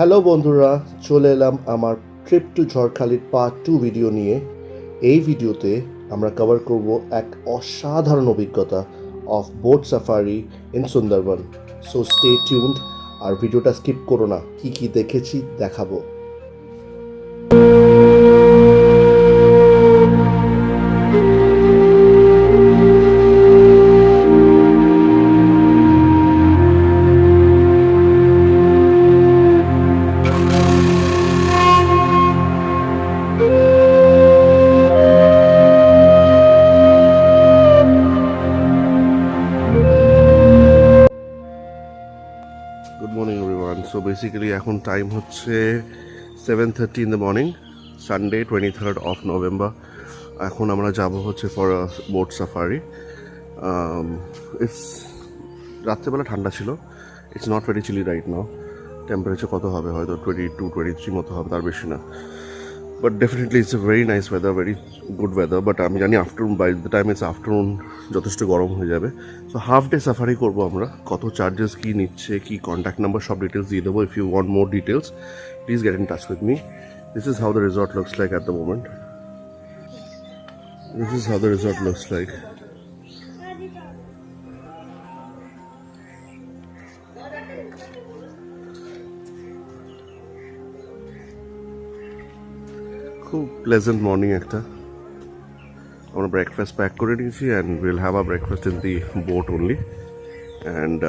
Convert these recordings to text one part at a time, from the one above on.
Hello বন্ধুরা, চলে এলাম আমার ট্রিপ টু ঝড়খালির পার্ট 2 ভিডিও নিয়ে। এই ভিডিওতে আমরা কভার করব এক অসাধারণ অভিজ্ঞতা of boat safari in Sundarban. So stay tuned আর ভিডিওটা স্কিপ করো না, কি কি দেখেছি দেখাবো। Good morning everyone. So basically এখন টাইম হচ্ছে 7:30 in the morning, Sunday 23rd of November. এখন আমরা যাব হচ্ছে ফর বোট সাফারি। ইটস রাত্রেবেলা ঠান্ডা ছিল, it's not very chilly right now. Temperature কত হবে, হয়তো 22-23 মতো হবে, তার বেশি না। But definitely it's a very nice weather, very good weather. But আমি জানি afternoon, by the time it's afternoon যথেষ্ট গরম হয়ে যাবে। সো হাফ ডে সাফারি করবো আমরা। কত চার্জেস কী নিচ্ছে, কী কন্ট্যাক্ট নাম্বার, সব ডিটেলস দিয়ে দেবো। If you want more details please get in touch with me. This is how the resort looks like at the moment. This is how the resort looks like. খুব pleasant morning একটা। আমরা breakfast pack করে নিয়েছি and will have a breakfast in the boat only. And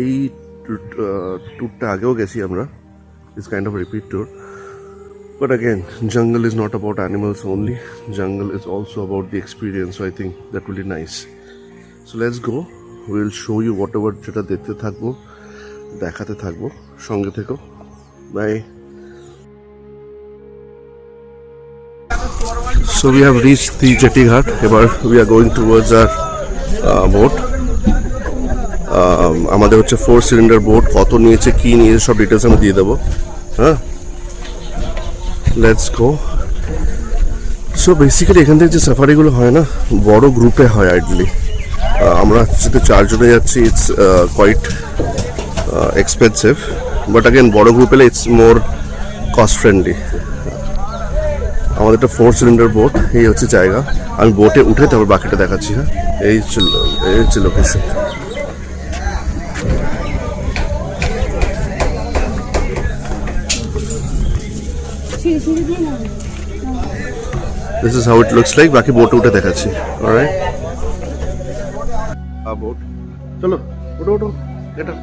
এই ট্যুরটা আগেও গেছি আমরা, it's kind of repeat tour. But again, জঙ্গল is not about animals only, jungle is also about the experience. So I think that will be nice. So let's go, will show you whatever, যেটা দেখতে থাকবো, দেখাতে থাকবো, সঙ্গে থেকো। Bye. So we have reached the Jetty Ghat. এবার we are going towards our boat. আমাদের হচ্ছে 4 সিলিন্ডার বোট। কত নিয়েছে, কি নিয়েছে, সব ডিটেলস আমি দিয়ে দেবো। হ্যাঁ, লেটস গো। সো বেসিক্যালি এখান থেকে যে সাফারিগুলো হয় না, বড় গ্রুপে হয় আইডলি। আমরা যেহেতু 4 জনে যাচ্ছি, it's quite expensive. But again বড় গ্রুপ এলে ইটস মোর কস্ট ফ্রেন্ডলি। আমাদের একটা 4 সিলিন্ডার বোট। এই হচ্ছে জায়গা, আমি বোটে উঠে তারপর বাকিটা দেখাচ্ছি। হ্যাঁ, এই হচ্ছে location. This is how it looks like. বাকি বোটে উঠে দেখাচ্ছি। অলরাইট, বোট, চলো ওঠো ওঠো। এটা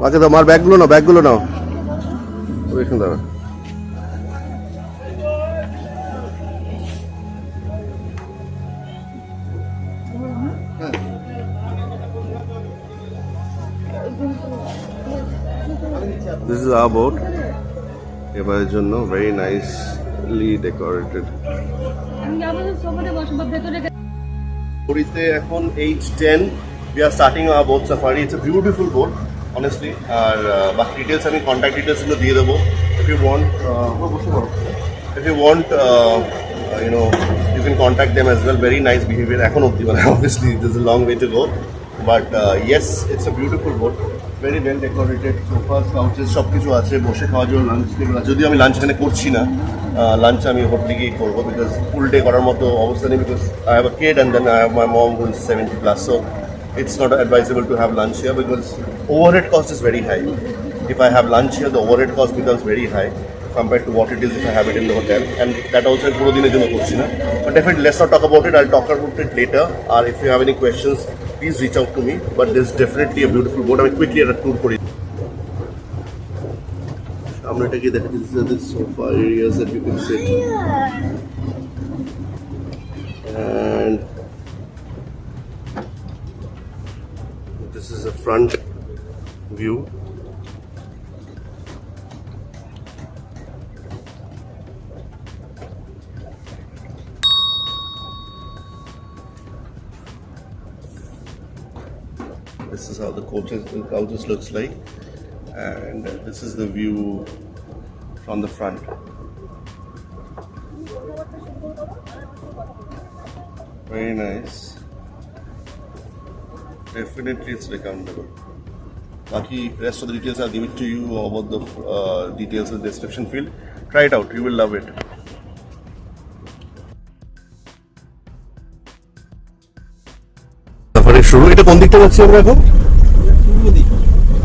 বাকি দাও, আমার ব্যাগগুলো নাও, ব্যাগগুলো নাও। ওইখানে দাঁড়া। This is our boat. এবারের জন্য very nicely decorated. পুরীতে এখন 8:10. We are starting our boat safari. It's a beautiful boat, honestly. আর বাকি ডিটেলস আমি কন্ট্যাক্ট ডিটেলসগুলো দিয়ে দেবো। If you want, you know, you can contact them as well. Very nice behavior. এখন অবধি মানে obviously there's a long way to go. But yes, it's a beautiful boat. Very well decorated. Sofas, couches, সব কিছু আছে। বসে খাওয়ার জন্য lunch table আছে। যদিও আমি লাঞ্চ এখানে করছি না, লাঞ্চ আমি হোটেলে গিয়ে করবো, বিকজ ফুল ডে করার মতো অবস্থা নেই। Because I have a kid and then I have my mom who is 70+. So it's not advisable to have lunch here because overhead cost is very high. If I have lunch here, the overhead cost becomes very high compared to what it is if I have it in the hotel. And that also পুরো দিনের জন্য করছি না। But definitely let's not talk about it. I'll talk about it later. Or if you have any questions, please reach out to me. But this is definitely a beautiful boat. আমি quickly একটা tour করি। আমরা এটাকে দেখাচ্ছি, this is the sofa areas that you can sit. And this is a front view. This is how the couches looks like, and this is the view from the front. Very nice. Definitely it's recommendable. Baki rest of the details I'll give it to you about the details in the description field. Try it out, you will love it. Safari শুরু, এটা কোন দিকটা যাচ্ছি আমরা এখন? পূর্ব দিক।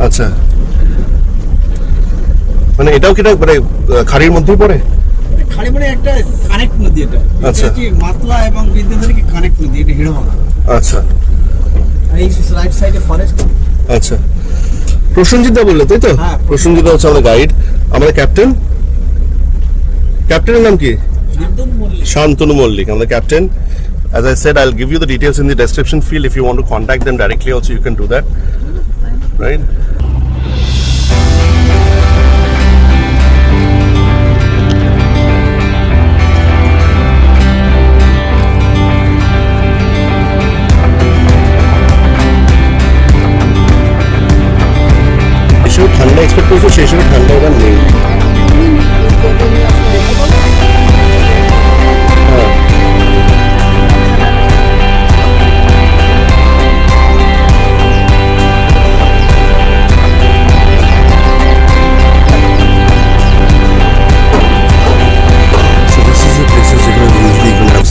আচ্ছা, মানে এটাও কি মানে খাড়ির মধ্যেই পড়ে? খাড়ি মানে একটা কানেক্ট নদী এটা। আচ্ছা। এটা কি মাতলা এবং বিদ্যাধরী কি কানেক্ট নদী, এটা হিড়ভাঙা। আচ্ছা আর এই রাইট সাইডে ফরেস্ট। আচ্ছা, প্রসেনজিৎ দা বললে তাই তো? হ্যাঁ। প্রসেনজিৎ দা হচ্ছে আমাদের গাইড, আমাদের ক্যাপ্টেন। ক্যাপ্টেনের নাম কি? শান্তনু মল্লিক, আমাদের captain. As I said, I'll give you the details in the description field. If you want to contact them directly also, you can do that. Right? সেই ঠান্ডা এক্সপেক্ট করছো, সেই সময় ঠান্ডা এবার নেই।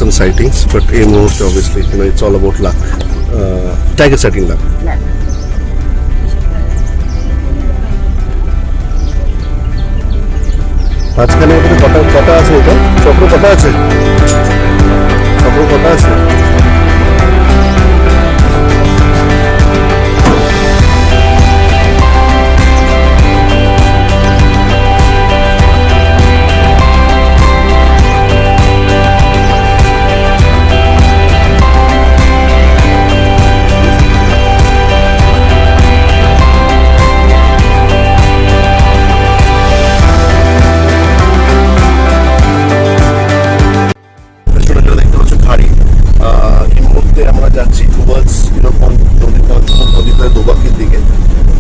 Some sightings, but in most obviously, you know, it's all about luck. Tiger sighting luck. মাঝখানে কটা আছে? এটা চক্র কটা আছে? চক্র কটা আছে? আমরা যাচ্ছি টুয়ার্ডস নদীতে দোবাকির দিকে,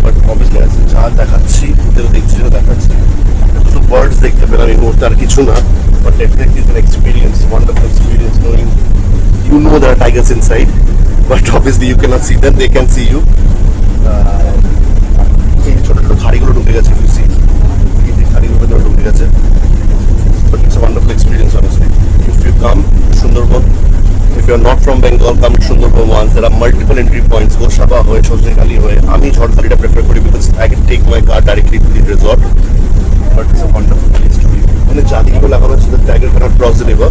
বাট অবভিয়াসলি যা দেখাচ্ছি দেখছি দেখাচ্ছি শুধু বার্ডস দেখতে পেলাম এই মুহূর্তে, আর কিছু না। But definitely is an experience, wonderful experience, knowing you know there are tigers inside, but obviously you cannot see them, they can see you. এই ছোট ছোট খাড়িগুলো ঢুকে গেছে, এই খাড়িগুলো ঢুকে গেছে, but it's a wonderful experience honestly. If you come to Sundarban, if you are not from Bengal, come to Sundarban once. There are multiple entry points, Goshaba hoye, Shojnegali hoye. আমি ঝড়খালিটা prefer করি because I can take my car directly to the resort, but it's a wonderful place to be. মানে জাদিগুলো লাগানো আছে, the tiger cannot cross the river.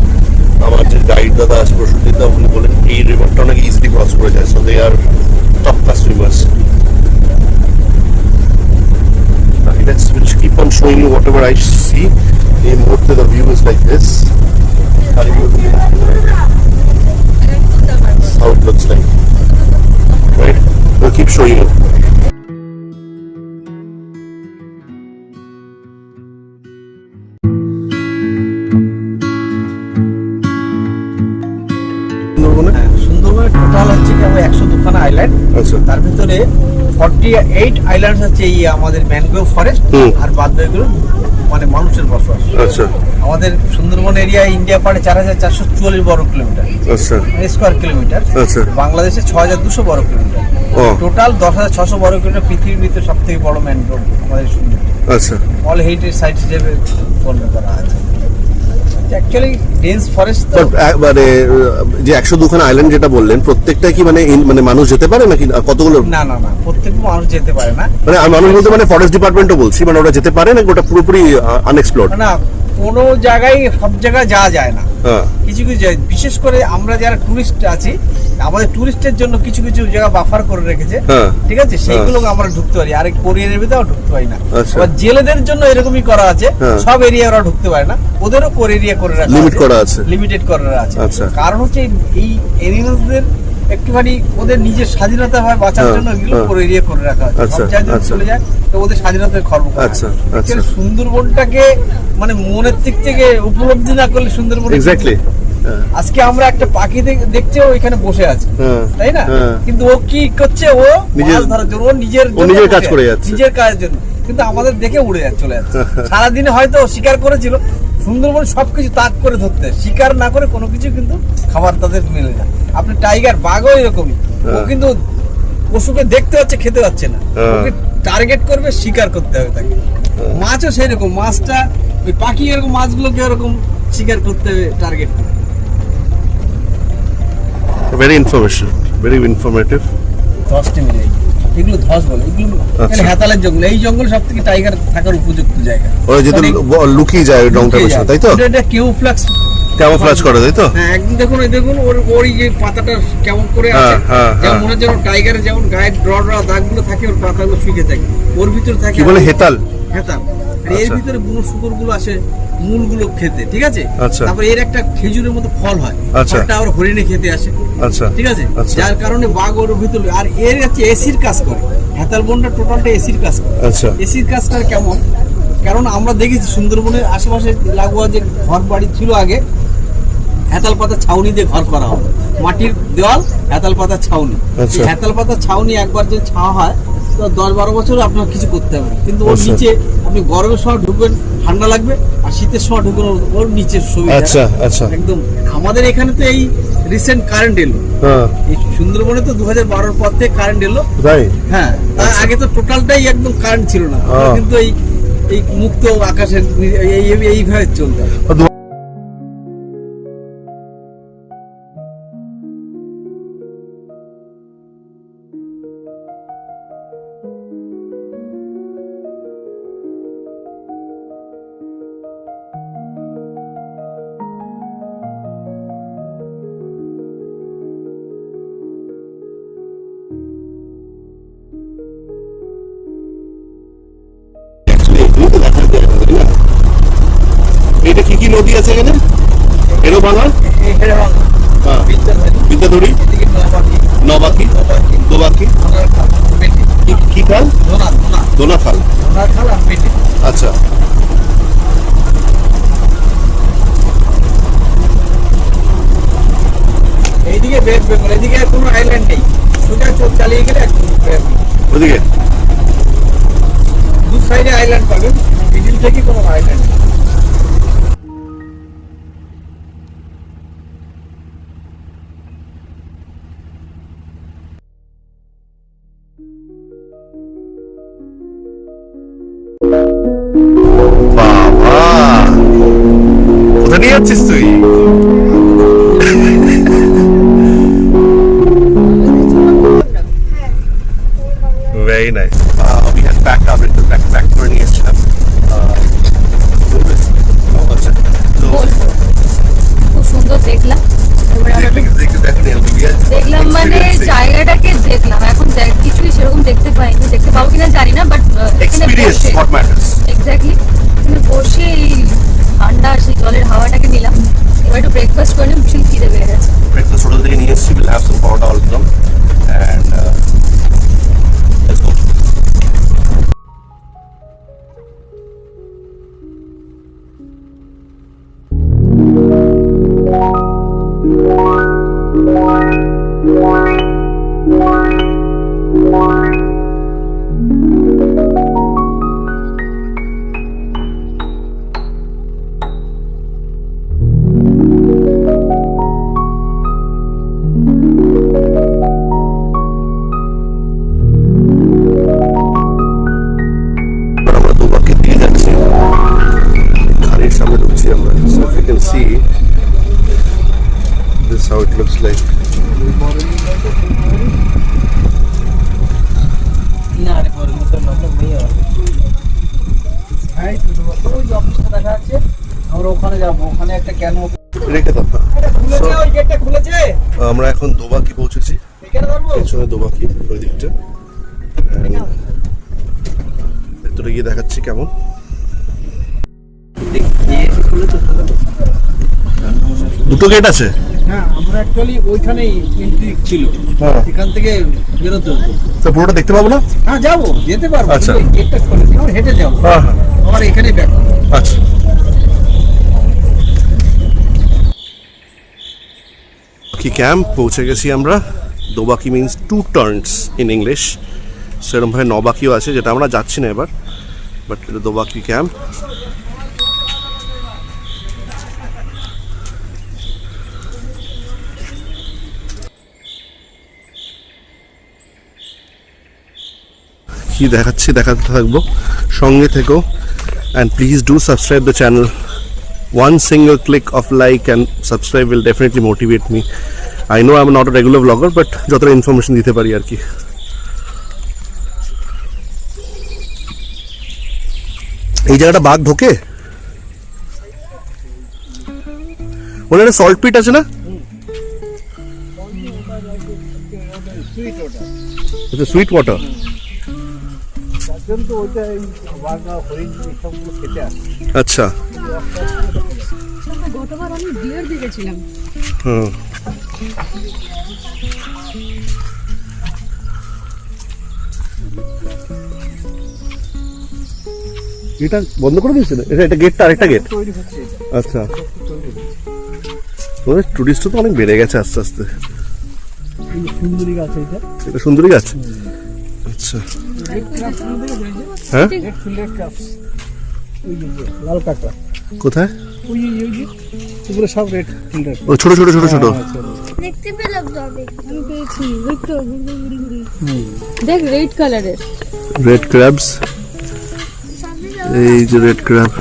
আমার যে guide দাদা আছে প্রসূতির দা, উনি বলেন এই রিভারটা অনেক ইজিলি ক্রস করে যায়, so they are top class swimmers. Let's keep on showing you whatever I see. In Murte, the view is like this. How it looks like, right? We'll keep showing you. সুন্দরবনের total হচ্ছে কি 102খানা island. আচ্ছা। তার ভিতরে 48 islands হচ্ছে এই আমাদের mangrove forest, আর বাদ বাকিগুলো মানে মানুষের বসবাস। আচ্ছা। আমাদের সুন্দরবন এরিয়া ইন্ডিয়া পাড়ে 4444 বর্গ কিলোমিটার, আচ্ছা, স্কয়ার কিলোমিটার। আচ্ছা। বাংলাদেশে 6200 বর্গ কিলোমিটার, টোটাল 10600 বর্গ কিলোমিটার। পৃথিবীর ভিতরে সব থেকে বড় ম্যানগ্রোভ আমাদের সুন্দরবন। আচ্ছা। অল হেরিটেজ সাইট হিসেবে গণ্য করা আছে। অ্যাকচুয়ালি ডেন্স ফরেস্ট তো মানে যে 102খানা আইল্যান্ড যেটা বললেন, প্রত্যেকটা কি মানে মানুষ যেতে পারে নাকি কতগুলো? না, প্রত্যেক মানুষ যেতে পারে না। মানে মানুষ বলতে মানে ফরেস্ট ডিপার্টমেন্টও বলছি, মানে ওরা যেতে পারে না, ওটা পুরোপুরি আনএক্সপ্লোরড না। কোনো জায়গায় সব জায়গায় যাওয়া যায় না, কিছু কিছু জায়গায়। বিশেষ করে আমরা যারা টুরিস্ট আছি, আমাদের টুরিস্টের জন্য কিছু কিছু জায়গা বাফার করে রেখেছে, ঠিক আছে, সেইগুলো আমরা ঢুকতে পারি। আর কোরিয়ানের ভিতরেও ঢুকতে পারি না। আবার জেলেদের জন্য এরকমই করা আছে, সব এরিয়া ওরা ঢুকতে পারে না, ওদেরও কোর এরিয়া করে রাখা আছে, লিমিটেড করে রাখা আছে। কারণ হচ্ছে এই এনিমালসদের একটুখানি ওদের নিজের স্বাধীনতা হয় বাঁচার জন্য এগুলো কোর এরিয়া করে রাখা আছে। সব জায়গায় চলে যায় তো ওদের স্বাধীনতার খর্ব করে। সুন্দরবনটাকে মানে মনের দিক থেকে উপলব্ধি না করলে সুন্দরবন এক্স্যাক্টলি। আজকে আমরা একটা পাখি দেখছে, ও এখানে বসে আছে, তাই না? কিন্তু ও কি করছে? ও মাছ ধরার জন্য, ও নিজের কাজ করে যাচ্ছে, নিজের কাজের জন্য। কিন্তু আমাদের দেখে উড়ে যাচ্ছে, চলে যাচ্ছে। সারাদিনে হয়তো শিকার করেছিল, সুন্দরবন সবকিছু তাক করে ধরতে হয়। শিকার না করে কোনো কিছু কিন্তু খাবার তাদের মেলে না। আপনি টাইগার, বাঘও এরকমই, ও কিন্তু পশুকে দেখতে হচ্ছে, খেতে পাচ্ছে না, ওকে টার্গেট করবে, শিকার করতে হবে তাকে। মাছও সেই রকম, মাছটা ওই পাখি এরকম, মাছগুলোকে এরকম শিকার করতে হবে, টার্গেট করে। Very informative. 10টি মিলে এগুলো ধস বলে, এগুলো আচ্ছা। হেতালের জঙ্গল। এই জঙ্গল সব থেকে টাইগার থাকার উপযুক্ত জায়গা। ওরা যেহেতু লুকিয়ে যায় রংটা বসে, তাই তো? এটা কেমোফ্লাক্স করে, তাই তো? হ্যাঁ, একদম দেখুন, এই দেখুন ওর যে পাতাটা কেমন করে আছে, যেমন মনে হচ্ছে টাইগারের যেমন গায়ে ড্র দাগগুলো থাকে, ওর পাতাগুলো শুকে থাকে, ওর ভিতরে থাকে কি বলে, হেতাল। আর এর ভিতরে বুনো শুকরগুলো আসে মূলগুলো খেতে, ঠিক আছে? আচ্ছা। তারপরে এর একটা খেজুরের মতো ফল হয়, আচ্ছা। ফলটা আবার হরিণে খেতে আসে, আচ্ছা, ঠিক আছে? আচ্ছা। যার কারণে বাঘ ওর ভিতরে, আর এর হচ্ছে এসির কাজ করে। হেতাল বনটা টোটালটা এসির কাজ করে। আচ্ছা। এসির কাজ করে কেমন? কারণ আমরা দেখেছি সুন্দরবনের আশেপাশে লাগোয়া যে ঘর বাড়ি ছিল আগে, হেতাল পাতা ছাউনি দিয়ে ঘর করা হয়, মাটির দেওয়াল, হেতাল পাতা ছাউনি। আচ্ছা। এই হেতাল পাতা ছাউনি একবার যদি ছাওয়া হয় তো 10-12 বছর আপনার কিছু করতে হবে না। কিন্তু ওর আচ্ছা। নিচে আপনি গরমের সময় ঢুকবেন ঠান্ডা লাগবে, আর শীতের সময় ঢুকবেন ওর নিচে সুবিধা। আচ্ছা, আচ্ছা। একদম। আমাদের এখানে তো এই রিসেন্ট কারেন্ট এলো, এই সুন্দরবনে তো 2012 পর থেকে কারেন্ট এলো। হ্যাঁ, তার আগে তো টোটালটাই একদম কারেন্ট ছিল না। আমরা কিন্তু এই মুক্ত আকাশের এইভাবে চলতে হবে। এটা কি নদী আছে এখানে? এরও বাংলা, বিদ্যাধরী, নবাকি, দোবাকি, কি খাল? দোনা খাল। আচ্ছা। এইদিকে ওয়েস্ট বেঙ্গল, এদিকে কোনো আইল্যান্ড নেই, সোজা চোখ চালিয়ে গেলে ওদিকে দু সাইডে আইল্যান্ড পাবেন, মিডিল থেকে কোনো আইল্যান্ড নেই। বাবা, কোথায় নিয়ে যাচ্ছিস তুই? Very nice. We had packed our back করে নিয়ে এসেছিলাম। খুব সুন্দর দেখলাম। দেখলাম মানে জায়গাটাকে দেখলাম, এখন কিছুই সেরকম দেখতে পাইনি, দেখতে পাবো কিনা জানি না, but Experience what matters. Exactly এখানে বসে এই ঠান্ডা সেই জলের হাওয়াটাকে নিলাম। এবার একটু ব্রেকফাস্ট করে নিই, ভীষণ খিদে পেয়ে গেছে। Breakfast hotel থেকে নিয়ে এসেছি, we'll have some paratha also and let's go. আমরা দুবাকে দিয়ে যাচ্ছি, খালির সামনে ঢুকছি আমরা। So if you can see, this is how it looks like. আমরা ওখানে যাবো, ওখানে একটা কেন রেখে দাও। খুলেছে, ওই গেটটা খুলেছে। আমরা এখন দোবাকি পৌঁছেছি, এখানে ধরবো। পেছনে দোবাকি ওই দিকটা। ভেতরে গিয়ে দেখাচ্ছি কেমন। দুটো গেট আছে। হ্যাঁ, আমরা অ্যাকচুয়ালি ওইখানেই এন্ট্রি ছিল, এখান থেকে বেরোতে হতো। তো পুরোটা দেখতে পাবো না? হ্যাঁ, যাবো, যেতে পারবো। আচ্ছা। কিন্তু এই গেটটা খুলে দিই, আমরা হেঁটে যাবো। হ্যাঁ, হ্যাঁ। আমার এখানেই ব্যাক। আচ্ছা। কি ক্যাম্প পৌঁছে গেছি আমরা। দোবাকি মিনস 2 টার্নস ইন ইংলিশ। সেরকমভাবে নবাকিও আছে, যেটা আমরা যাচ্ছি না এবার, বাট এটা দোবাকি ক্যাম্প। কি দেখাতে থাকবো, সঙ্গে থেকো। And please do subscribe the channel. One single click of like and subscribe will definitely motivate me. I know I'm not a regular vlogger, but যতটা ইনফরমেশন দিতে পারি আর কি। এই জায়গাটা বাঘ ঢোকে? ওখানে একটা সল্ট পিট আছে না? এটা সুইট ওয়াটার। আচ্ছা, গতবার আমি ডিয়ার দেখেছিলাম। হুম, এটা বন্ধ করে দিয়েছে? এটা গেটটা আরেকটা গেট? আচ্ছা, টুরিস্ট তো অনেক বেড়ে গেছে আস্তে আস্তে। সুন্দরী গাছ এটা সুন্দরী গাছ? আচ্ছা, হ্যাঁ, লাল কাঁকড়া কোথায়? ওগুলো সব রেড ফিল্টার। ও ছোট ছোট ছোট ছোট দেখতে পেলাম তো আমি পেয়েছি। ওই তো দেখ রেড কালারের রেড ক্র্যাবস। এই যে রেড ক্র্যাব।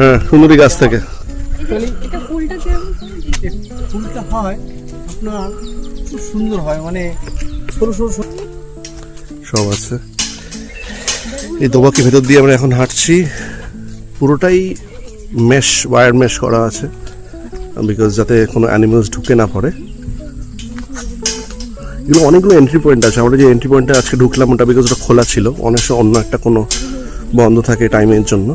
হ্যাঁ, সুন্দরী গাছ থেকে। এটা ফুলটা কেমন? ফুলটা হয় আপনার খুব সুন্দর হয়, মানে সরু সরু সব আছে। এই দোবাকে ভেতর দিয়ে আমরা এখন হাঁটছি। পুরোটাই মেশ, ওয়্যার মেশ করা আছে, বিকজ যাতে কোনো অ্যানিমালস ঢুকে না পড়ে। এগুলো অনেকগুলো এন্ট্রি পয়েন্ট আছে। আমরা যে এন্ট্রি পয়েন্টে আজকে ঢুকলাম ওটা বিকজ ওটা খোলা ছিল, অনেক সময় অন্য একটা কোনো বন্ধ থাকে টাইমের জন্য।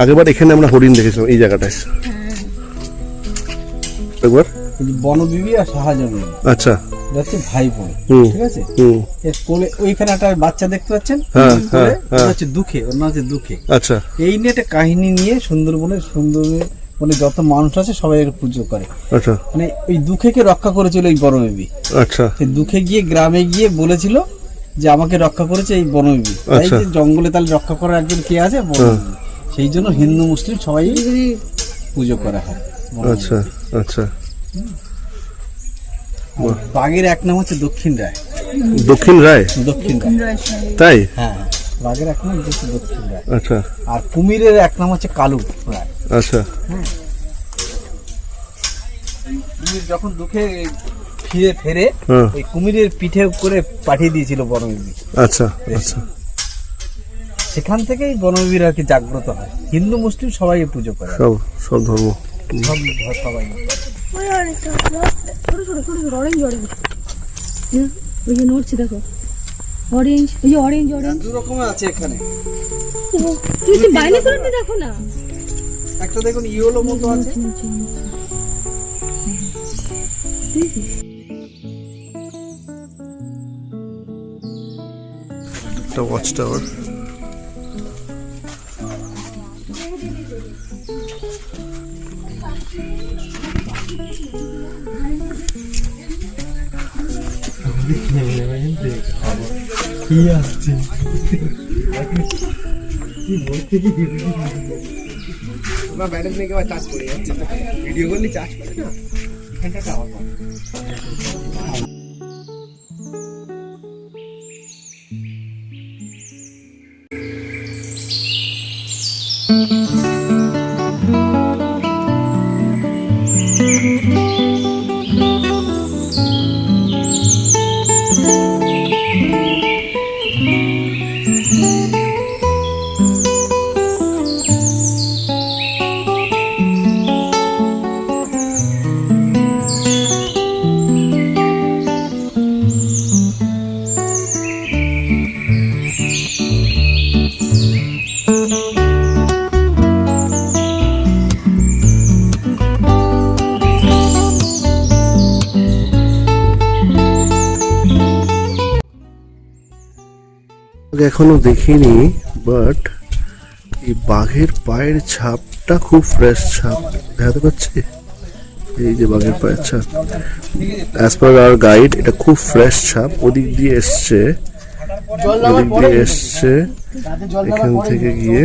আগেরবার এখানে আমরা হরিণ দেখেছিলাম এই জায়গাটায় একবার। বনবিবি আর শাহজাহান, আচ্ছা, যাচ্ছে ভাই বোন, ঠিক আছে। এর কোলে ওইখানে একটা বাচ্চা দেখতে পাচ্ছেন, হচ্ছে দুঃখে, ওর নাম হচ্ছে দুঃখে। আচ্ছা, এই নিয়ে একটা কাহিনী নিয়ে সুন্দরবনের মানে যত মানুষ আছে সবাই এর পুজো করে। আচ্ছা, মানে ওই দুঃখেকে রক্ষা করেছিল এই বনবিবি। আচ্ছা, সেই দুঃখে গিয়ে গ্রামে গিয়ে বলেছিল যে আমাকে রক্ষা করেছে এই বনবিবি। তাই যে জঙ্গলে তাহলে রক্ষা করার একজন কে আছে, বনবিবি। সেই জন্য হিন্দু মুসলিম সবাই পুজো করা হয়। আচ্ছা, আচ্ছা। বাঘের এক নাম হচ্ছে দক্ষিণ রায়। দক্ষিণ রায়? দক্ষিণ রায়, তাই? হ্যাঁ, বাঘের এক নাম হচ্ছে দক্ষিণ রায়। আচ্ছা। আর কুমিরের এক নাম হচ্ছে কালু রায়। আচ্ছা। কুমির যখন দুঃখে ফেরে ওই কুমিরের পিঠে করে পাঠিয়ে দিয়েছিল বনবিবি। আচ্ছা, আচ্ছা। সেখান থেকেই বনবিবির আর কি জাগ্রত হয়। হিন্দু মুসলিম সবাই পুজো করে, সব ধর্ম, সবাই। ওই যে নড়ছে দেখো, অরেঞ্জ, ওই যে অরেঞ্জ অরেঞ্জ দু রকমের আছে এখানে। তুই তো বাইরে করে দেখো না, একটা দেখুন ইয়েলো মতো আছে। একটা ওয়াচ টাওয়ার। কি আসছে ব্যাটারি থেকে চার্জ করে যাচ্ছে, ভিডিও করলে চার্জ করে না, এখানটা আবার এখনো দেখিনি, বাট এই বাঘের পায়ের ছাপটা খুব ফ্রেশ ছাপ দেখাতে পাচ্ছি। এই যে বাঘের পায়ের ছাপ, অ্যাজ পার আওয়ার গাইড এটা খুব ফ্রেশ ছাপ, ওদিক দিয়ে এসছে, এখান থেকে গিয়ে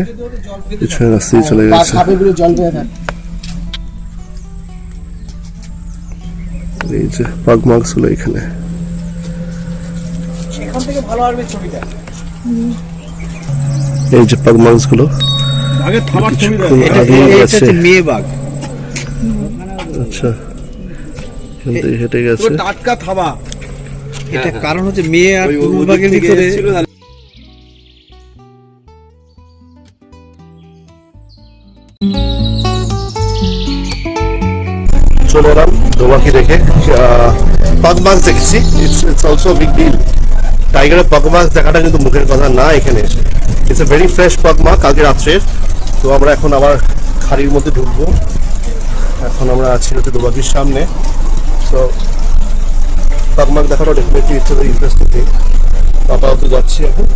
পিছনে রাস্তায় চলে গেছে। এই যে পাগ মার্কস গুলো এখানে, এই যে পাগ মার্কস গুলো মেয়ে বাঘ। আচ্ছা, হেঁটে গেছে টাটকা থাবা। এটা কারণ হচ্ছে মেয়ে আর পুরুষ বাঘের ভিতরে চলে এলাম দোবাকি দেখে। পাগ মাছ দেখেছি, ইটস অলসো বিগ ডিল। টাইগারের পাগ মাছ দেখাটা কিন্তু মুখের কথা না এখানে এসে। ইটস এ ভেরি ফ্রেশ পাগ মাছ, কালকে রাত্রের। তো আমরা এখন আবার খাড়ির মধ্যে ঢুকবো। এখন আমরা আছি হচ্ছে দোবাকির সামনে। তো পাগ মাছ দেখাটা definitely it's a very interesting thing. আপাতত যাচ্ছি এখন।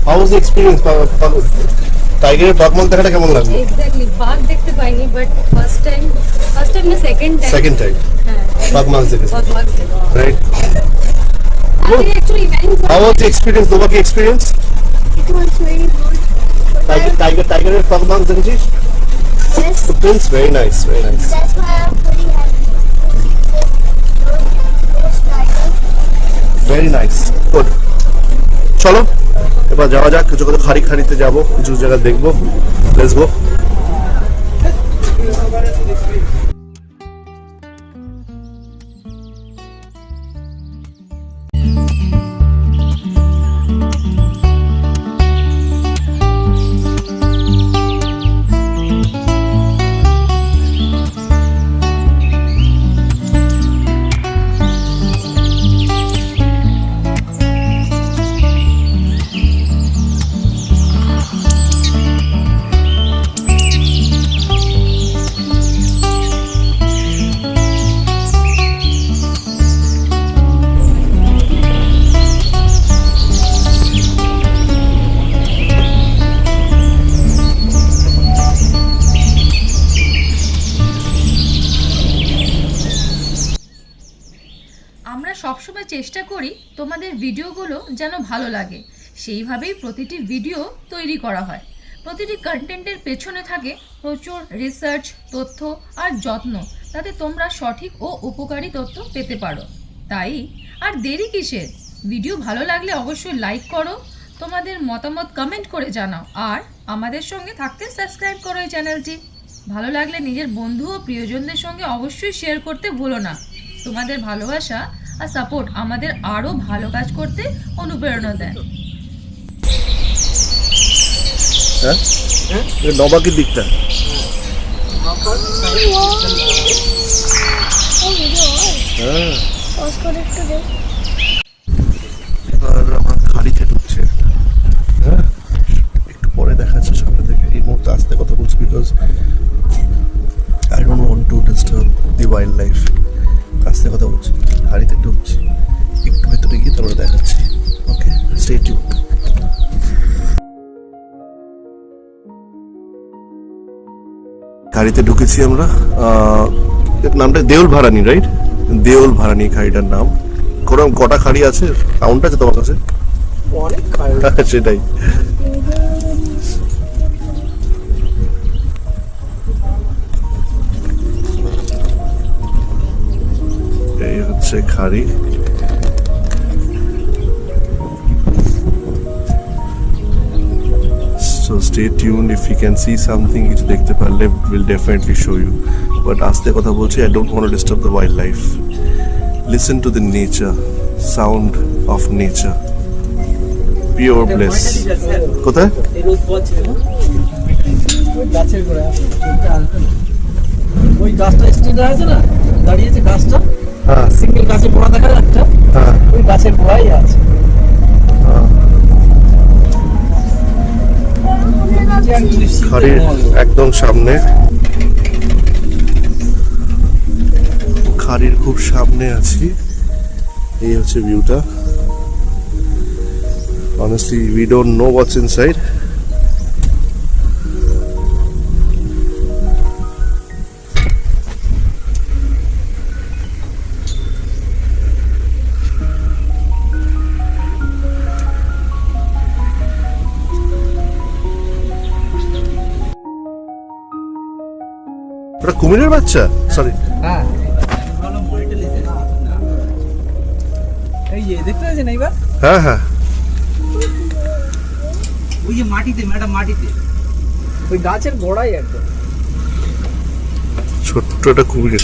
How was the experience? টাইগারের পাগ মাছ দেখাটা কেমন লাগলো? এক্স্যাক্টলি, বাঘ দেখতে পাইনি, বাট ফার্স্ট টাইম না সেকেন্ড টাইম হ্যাঁ পাগ মাছ দেখেছি, বাঘ দেখতে। রাইট? আমি actually How was the experience, Dobaki experience? It was very good. Tiger পাগ মাছ দেখেছিস? Yes, Footprints, very nice, very nice. that's why I'm very happy. Those tigers. Very nice, good. চলো এবার যাওয়া যাক, কিছু কথা খাড়িতে যাবো, কিছু জায়গা দেখবো। Let's go. আমরা সবসময় চেষ্টা করি তোমাদের ভিডিওগুলো যেন ভালো লাগে, সেইভাবেই প্রতিটি ভিডিও তৈরি করা হয়। প্রতিটি কন্টেন্টের পেছনে থাকে প্রচুর রিসার্চ, তথ্য আর যত্ন, যাতে তোমরা সঠিক ও উপকারী তথ্য পেতে পারো। তাই আর দেরি কিসের? ভিডিও ভালো লাগলে অবশ্যই লাইক করো, তোমাদের মতামত কমেন্ট করে জানাও, আর আমাদের সঙ্গে থাকতে সাবস্ক্রাইব করো এই চ্যানেলটি। ভালো লাগলে নিজের বন্ধু ও প্রিয়জনদের সঙ্গে অবশ্যই শেয়ার করতে ভুলো না। তোমাদের ভালোবাসা আর সাপোর্ট আমাদের আরো ভালো কাজ করতে অনুপ্রেরণা দেয়। হ্যাঁ, নবাকির দিকটা হ্যাঁ। এবার আমরা খাড়িতে ঢুকছি, হ্যাঁ একটু পরে দেখাচ্ছে সামনে থেকে। এই মুহূর্তে আসতে কথা বলছি, because I don't want to disturb the wild life. আসতে কথা বলছি, খাড়িতে ঢুকছি, একটু ভেতরে গিয়ে তারপরে দেখাচ্ছি। ওকে, স্টে টিউনড। খাড়িতে ঢুকেছি আমরা। নামটা দেউল ভারানি, রাইট? দেউল ভারানি খাড়িটার নাম। কটা খাড়ি আছে, কাউন্ট আছে তোমার কাছে? অনেক সেটাই। এই হচ্ছে খাড়ি। So stay tuned, if you can see something কিছু দেখতে পারলে we'll definitely show you, but আস্তে কথা বলছি, I don't want to disturb the wildlife. Listen to the nature, sound of nature, pure bliss. কোথায়? গাছের গোড়ায় ওই গাছটা স্ট্যান্ড আছে না, দাঁড়িয়েছে গাছটা, হ্যাঁ সিঙ্গেল গাছে পোড়া দেখা যাচ্ছে, হ্যাঁ ওই গাছের গোড়ায় আছে। খাড়ির একদম সামনে, খাড়ির খুব সামনে আছি। এই হচ্ছে ভিউটা। Honestly, we don't know what's inside. ওটা কুমিরের বাচ্চা, সরি। হ্যাঁ এই যে দেখতে পাচ্ছেন এইবার, হ্যাঁ হ্যাঁ, ওই যে মাটিতে ম্যাডাম, মাটিতে ওই গাছের গোড়ায় একদম ছোট্ট একটা কুমির।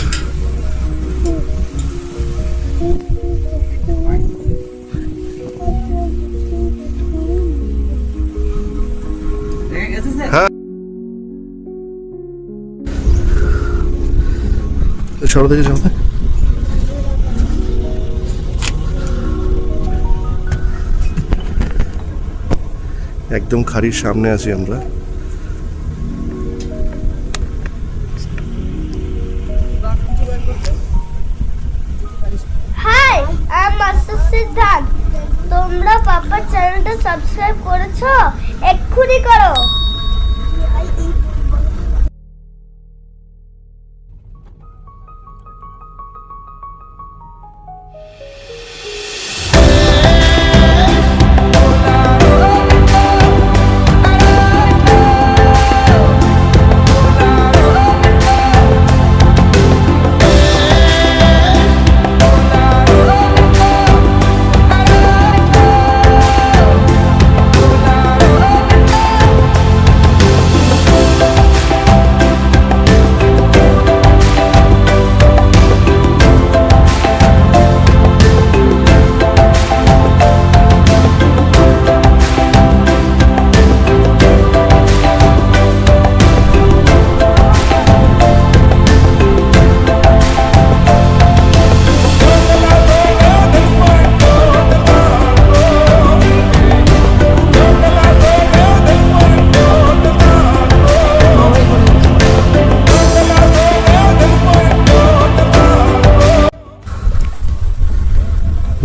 হ্যাঁ সরো দেখে যাও, একদম খাড়ির সামনে আছি আমরা। Hi, I am master Siddharth. তোমরা পাপার চ্যানেলটা সাবস্ক্রাইব করেছো? এক্ষুনি করো।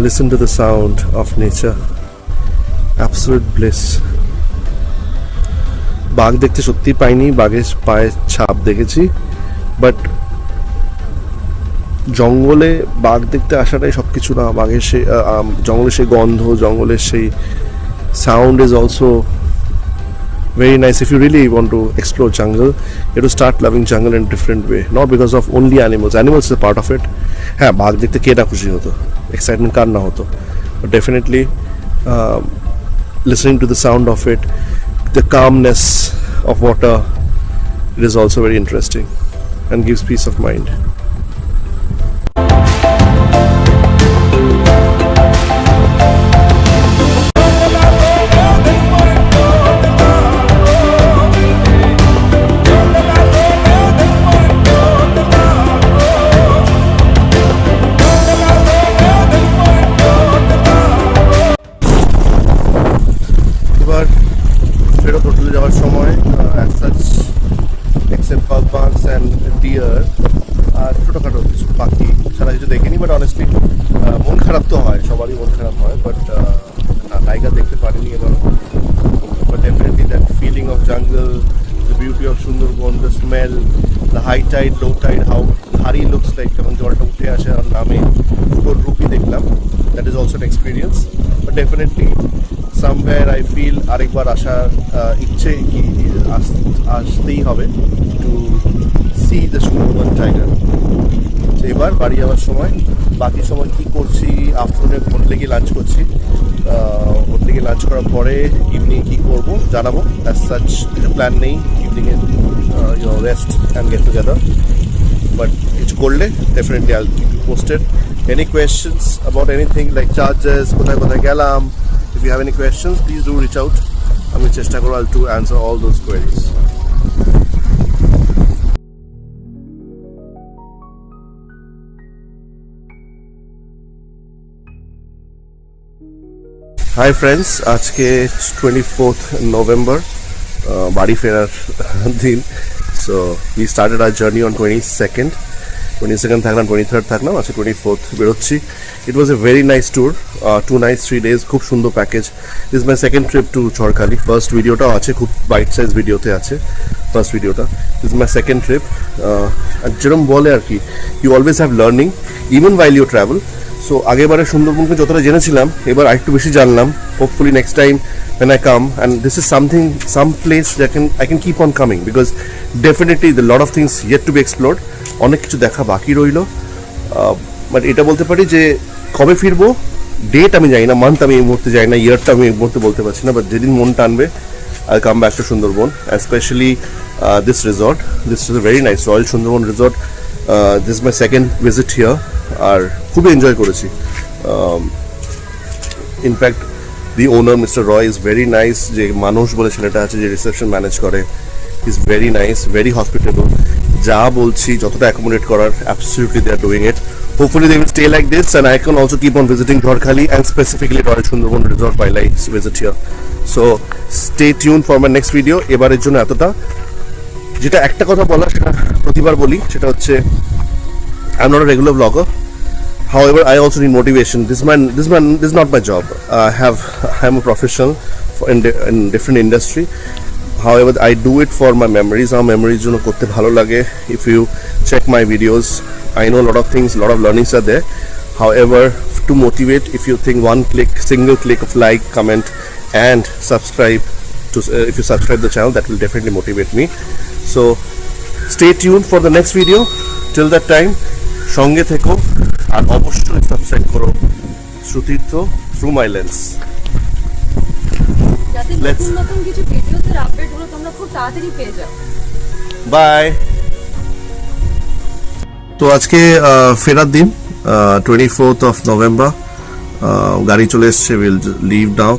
Listen to the sound of nature. Absolute bliss. বাঘ দেখতে সত্যি পাইনি, বাঘের পায়ের ছাপ দেখেছি, বাট জঙ্গলে বাঘ দেখতে আসাটাই সব কিছু না। বাঘের সেই জঙ্গলের সেই গন্ধ, জঙ্গলের সেই sound is also very nice. If you really want to explore jungle, you have to start loving jungle in a different way, not because of only animals. Animals is a part of it. হ্যাঁ, বাঘ দেখতে কে না খুশি হতো, excitement কার না হতো, but definitely listening to the sound of it, the calmness of water, it is also very interesting and gives peace of mind. ফেরত হোটেলে যাওয়ার সময় as such except bugs and deer আর ছোটোখাটো কিছু পাখি ছাড়া কিছু দেখিনি, বাট অনেস্টলি মন খারাপ তো হয়, সবারই মন খারাপ হয়, বাট টাইগার দেখতে পারিনি এবার। But definitely that feeling of jungle, the beauty of Sundarban, the smell, the high tide, low tide, how very looks like যখন জলটা উঠে আসে আর নামে, দুটোর রূপই দেখলাম, that is also an experience. But definitely somewhere I feel আরেকবার আসার ইচ্ছে কি আসতেই হবে to see the Sundarban tiger. এবার বাড়ি যাওয়ার সময়, বাকি সময় কি করছি, আফটারনুনে হোটেলে গিয়ে লাঞ্চ করছি, হোটেলে গিয়ে লাঞ্চ করার পরে ইভিনিং কী করবো জানাবো। অ্যাজ সাচ কিছু প্ল্যান নেই ইভিনিংয়ে, rest and get together, but কিছু করলে definitely I will keep you posted. Any questions about anything like charges, কোথায় কোথায় গেলাম, if you have any questions, please do reach out. আমি চেষ্টা করব to answer all those queries. Hi friends, আজকে 24th November, বাড়ি ফেরার দিন। So we started our journey on 22nd থাকলাম, 23rd থাকলাম, আজকে 24th বেরোচ্ছি। It was a very nice tour, 2 nights 3 days, খুব সুন্দর package. This is my second trip to Jharkhali. First ভিডিওটাও আছে, খুব বাইট সাইজ ভিডিওতে আছে ফার্স্ট ভিডিওটা। This is my second trip, আর যেরকম বলে আর কি, you always have learning even while you travel, so আগেবারে সুন্দরবনকে যতটা জেনেছিলাম এবার আরেকটু বেশি জানলাম. Hopefully next time when I come, and this is something, some place that I can keep on coming, because definitely the lot of things yet to be explored. অনেক কিছু দেখা বাকি রইল. বাট এটা বলতে পারি যে কবে ফিরবো ডেট আমি জানি না, মান্থ আমি এই মুহূর্তে জানি না, ইয়ারটা আমি এই মুহূর্তে বলতে পারছি না, বাট যেদিন মন টানবে I'll come back to Sundarban, especially this resort. This is a very nice Royal Sundarban resort. This is my second visit here. আর খুবই এনজয় করেছি. In fact the owner mister Roy is very nice. যে মানুষ বলে ছেলেটা আছে যে রিসেপশন ম্যানেজ করে, is very nice, very hospitable. যা বলছি যতটা অ্যাকোমোডেট করার absolutely they are doing it. Hopefully they will stay like this, and I can also keep on visiting Jharkhali and specifically Royal Sundarban Resort while I visit here. So stay tuned for my next video. এবারের জন্য এতটা. যেটা একটা কথা বলা সেটা প্রতিবার বলি, সেটা হচ্ছে I'm not a regular vlogger. However, I also need motivation. This is not my job. I'm a professional in different industry. However, I do it for my memories. Our memories জন্য করতে ভালো লাগে. If you check my videos, I know a lot of things, a lot of learnings are there. However, to motivate, if you think single click of like, comment, and subscribe if you subscribe the channel, that will definitely motivate me. So stay tuned for the next video. Till that time, সঙ্গে থেকো আর অবশ্যই subscribe করো শ্রুতীর্থ through মাই lens. যাতে নতুন নতুন কিছু ভিডিওতে আপডেটগুলো তোমরা খুব তাড়াতাড়ি পেয়ে যাও. বাই. তো আজকে ফেরার দিন, 24th of November. গাড়ি চলে এসছে, will leave now.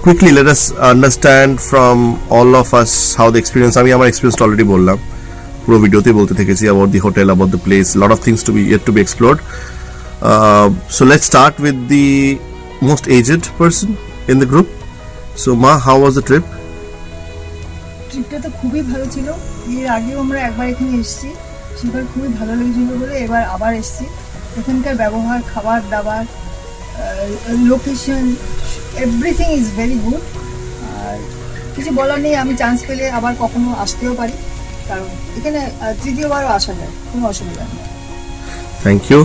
Quickly let us understand from all of us how the experience. আমি আমার এক্সপিরিয়েন্স অলরেডি বললাম, পুরো ভিডিওতে বলতে থেকেছি about the hotel, about the place, lot of things to be yet to be explored. So let's start with the most aged person in the group. So Ma, how was the trip? ট্রিপটা তো খুবই ভালো ছিল. এর আগেও আমরা একবার এখানে এসেছি, সেবার খুবই ভালো লেগেছিল বলে এবার আবার এসেছি. এখানকার ব্যবহার, খাবার দাবার, location, everything is very good. আর কিছু বলার নেই, আমি চান্স পেলে আবার কখনো আসতেও পারি, কারণ এখানে তৃতীয়বারও আসা যায়, কোনো অসুবিধা নেই. Thank you.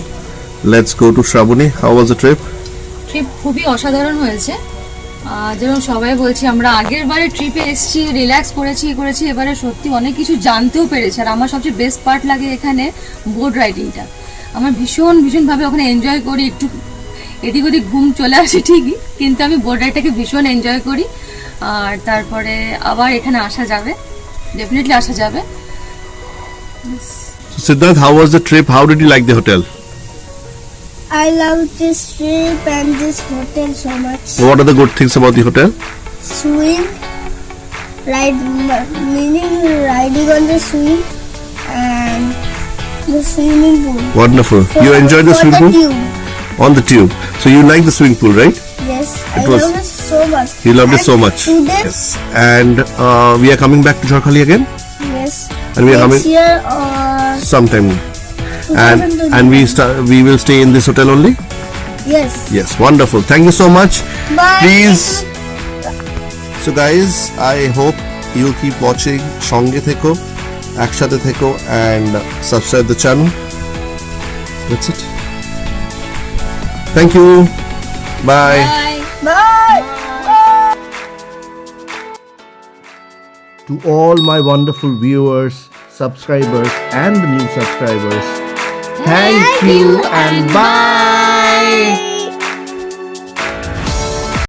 Let's go to Shravani. How was the trip? Trip খুবই অসাধারণ হয়েছে. যেমন সবাই বলছি, আমরা আগের বারে ট্রিপে এসেছি, রিল্যাক্স করেছি, এবারে সত্যি অনেক কিছু জানতেও পেরেছি. আর আমার সবচেয়ে বেস্ট পার্ট লাগে এখানে বোট রাইডিংটা. আমার ভীষণভাবে ওখানে এনজয় করি. একটু এদিক ওদিক ঘুম চলে আসে ঠিকই, কিন্তু আমি বোট রাইডটাকে ভীষণ এনজয় করি. আর তারপরে আবার এখানে আসা যাবে, ডেফিনেটলি আসা যাবে. So Siddharth, how was the trip? How did you like the hotel? I love this trip and this hotel so much. What are the good things about the hotel? Swing, meaning riding on the swing and the swimming pool. Wonderful. You enjoyed the swimming pool? Tube. On the tube. So you like the swimming pool, right? Yes, It I was- love it so much. You loved it And so much. Today, Yes. And we are coming back to Jharkhali again yes. And we are Next coming- year or sometime. 2025. And we will stay in this hotel only? Yes. Yes, wonderful. Thank you so much. Bye. Please. So guys, I hope you'll keep watching. সঙ্গে থেকো, একসাথে থেকো, and subscribe the channel. That's it. Thank you. Bye. Bye. To all my wonderful viewers, subscribers, and the new subscribers, thank you and bye.